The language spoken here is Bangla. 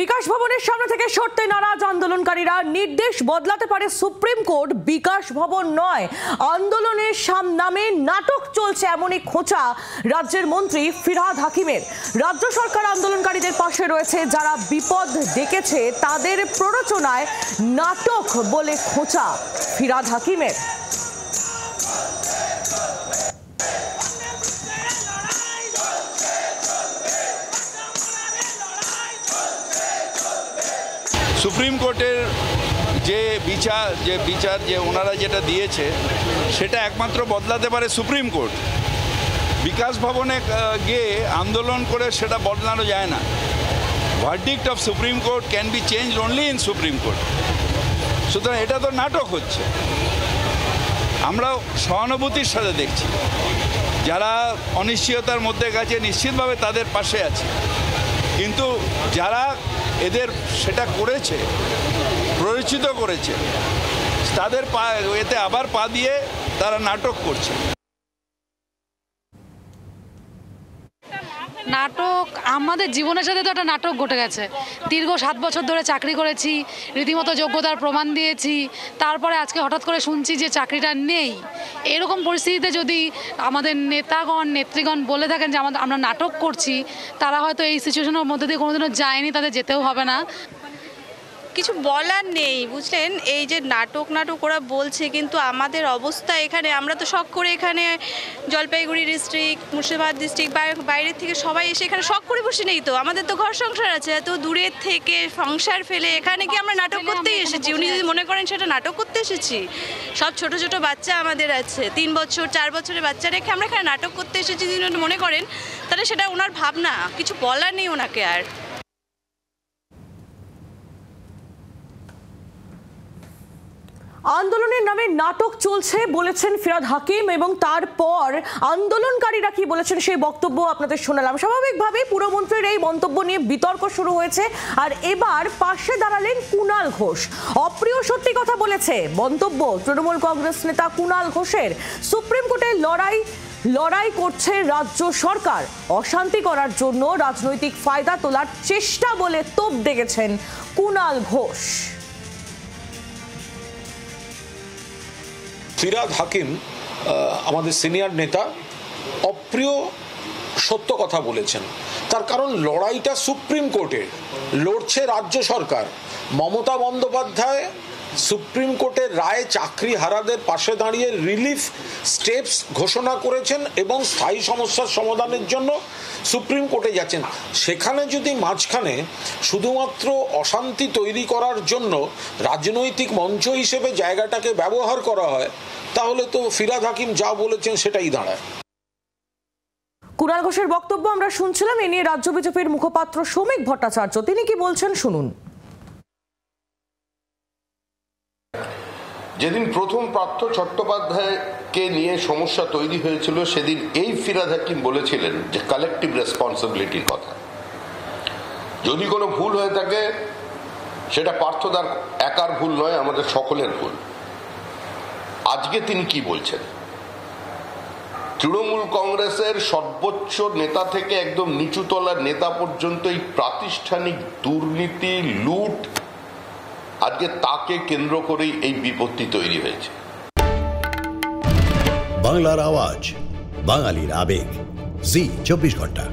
বিকাশ ভবনের সামনে থেকে সরতে নারাজ আন্দোলনকারীরা। নির্দেশ বদলাতে পারে সুপ্রিম কোর্ট, বিকাশ ভবন নয়। আন্দোলনের নামে নাটক চলছে এমনই খোঁচা রাজ্যের মন্ত্রী ফিরহাদ হাকিমের। রাজ্য সরকার আন্দোলনকারীদের পাশে রয়েছে, যারা বিপদ ডেকেছে তাদের প্ররোচনায় নাটক বলে খোঁচা ফিরহাদ হাকিমের। সুপ্রিম কোর্টের যে বিচার যে ওনারা যেটা দিয়েছে সেটা একমাত্র বদলাতে পারে সুপ্রিম কোর্ট। বিকাশ ভবনে গিয়ে আন্দোলন করে সেটা বদলানো যায় না। Verdict of supreme court can be change only in supreme court. সুতরাং এটা তো নাটক হচ্ছে। আমরা সহানুভূতির সাথে দেখছি, যারা অনিশ্চয়তার মধ্যে গেছে নিশ্চিতভাবে তাদের পাশে আছে, কিন্তু যারা এদের সেটা করেছে, প্ররোচিত করেছে, তাদের এতে আবার পা দিয়ে তারা নাটক করছে। নাটক আমাদের জীবনের সাথে তো একটা নাটক ঘটে গেছে। দীর্ঘ 7 বছর ধরে চাকরি করেছি, রীতিমতো যোগ্যতার প্রমাণ দিয়েছি, তারপরে আজকে হঠাৎ করে শুনছি যে চাকরিটা নেই। এরকম পরিস্থিতিতে যদি আমাদের নেত্রীগণ বলে থাকেন যে আমরা নাটক করছি, তারা হয়তো এই সিচুয়েশনের মধ্যে দিয়ে কোনোদিনও যায়নি, তাদের যেতেও হবে না। কিছু বলার নেই, বুঝলেন। এই যে নাটক ওরা বলছে, কিন্তু আমাদের অবস্থা এখানে, আমরা তো শখ করে এখানে জলপাইগুড়ি ডিস্ট্রিক্ট, মুর্শিদাবাদ ডিস্ট্রিক্ট, বাইরের থেকে সবাই এসে এখানে শখ করে বসে নেই তো। আমাদের তো ঘর সংসার আছে, এত দূরের থেকে সংসার ফেলে এখানে কি আমরা নাটক করতেই এসেছি? উনি যদি মনে করেন সেটা নাটক করতে এসেছি, সব ছোট ছোট বাচ্চা আমাদের আছে, 3 বছর 4 বছরের বাচ্চা রেখে আমরা এখানে নাটক করতে এসেছি যদি মনে করেন, তাহলে সেটা ওনার ভাবনা। কিছু বলার নেই ওনাকে আর। আন্দোলনের নামে নাটক চলছে বলেছেন ফিরহাদ হাকিম, এবং তারপর আন্দোলনকারীরা কি বলেছেন সেই বক্তব্য আপনাদের শোনালাম। স্বাভাবিকভাবে পুরমন্ত্রীর এই মন্তব্য নিয়ে বিতর্ক শুরু হয়েছে, আর এবার পাশে দাঁড়ালেন কুণাল ঘোষ। অপ্রিয় সত্যি কথা বলেছে মন্তব্য তৃণমূল কংগ্রেস নেতা কুণাল ঘোষের। সুপ্রিম কোর্টে লড়াই করছে রাজ্য সরকার, অশান্তি করার জন্য রাজনৈতিক ফায়দা তোলার চেষ্টা বলে তোপ দেখেছেন কুণাল ঘোষ। ফিরহাদ হাকিম আমাদের সিনিয়র নেতা অপ্রিয় সত্য কথা বলেছেন। তার কারণ লড়াইটা সুপ্রিম কোর্টের, লড়ছে রাজ্য সরকার। মমতা বন্দ্যোপাধ্যায় সুপ্রিম কোর্টের রায়ে চাকরি হারাদের পাশে দাঁড়িয়ে রিলিফ স্টেপস ঘোষণা করেছেন এবং স্থায়ী সমস্যার সমাধানের জন্য সুপ্রিম কোর্টে যাচ্ছেন। সেখানে যদি মাঝখানে শুধুমাত্র অশান্তি তৈরি করার জন্য রাজনৈতিক মঞ্চ হিসেবে জায়গাটাকে ব্যবহার করা হয়, তাহলে তো ফিরহাদ হাকিম যা বলেছেন সেটাই দাঁড়ায়। কুণাল ঘোষের বক্তব্য আমরা শুনছিলাম। এ নিয়ে রাজ্য বিজেপির মুখপাত্র শ্রমিক ভট্টাচার্য তিনি কি বলছেন শুনুন। যেদিন প্রথম পার্থ চট্টোপাধ্যায়কে নিয়ে সমস্যা তৈরি হয়েছিল, সেদিন এই ফিরহাদ হাকিম বলেছিলেন যে কালেকটিভ রেসপন্সিবিলিটির কথা। যদি কোনো ভুল হয়ে থাকে সেটা পার্থদার একার ভুল নয়, আমাদের সকলের ভুল। আজকে তিনি কি বলছেন? তৃণমূল কংগ্রেসের সর্বোচ্চ নেতা থেকে একদম নিচুতলার নেতা পর্যন্ত এই প্রাতিষ্ঠানিক দুর্নীতি, লুট, আজকে তাকে কেন্দ্র করেই এই বিপত্তি তৈরি হয়েছে। বাংলার আওয়াজ, বাঙালির আবেগ, জি 24 ঘন্টা।